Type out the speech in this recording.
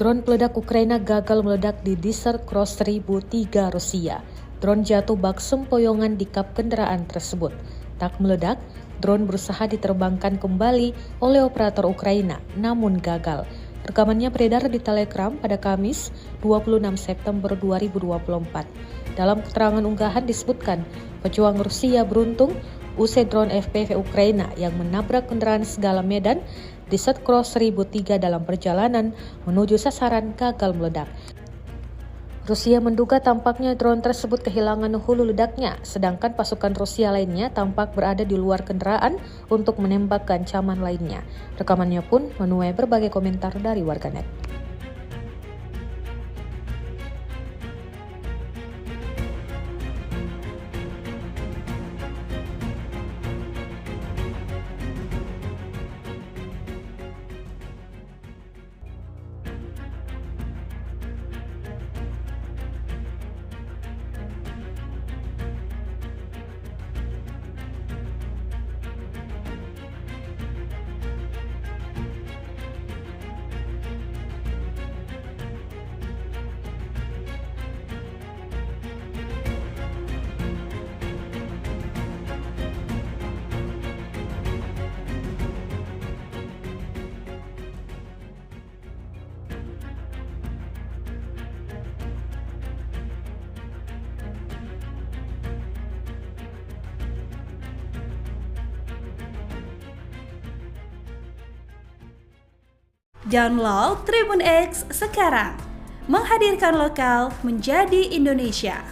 Drone peledak Ukraina gagal meledak di Desert Cross 1003 Rusia. Drone jatuh bak sempoyongan di kap kendaraan tersebut. Tak meledak, drone berusaha diterbangkan kembali oleh operator Ukraina, namun gagal. Rekamannya beredar di Telegram pada Kamis 26 September 2024. Dalam keterangan unggahan disebutkan, pejuang Rusia beruntung usai drone FPV Ukraina yang menabrak kendaraan segala medan Desert Cross 1003 dalam perjalanan menuju sasaran gagal meledak. Rusia menduga tampaknya drone tersebut kehilangan hulu ledaknya, sedangkan pasukan Rusia lainnya tampak berada di luar kendaraan untuk menembak ke ancaman lainnya. Rekamannya pun menuai berbagai komentar dari warganet. Download Tribun X sekarang, menghadirkan lokal menjadi Indonesia.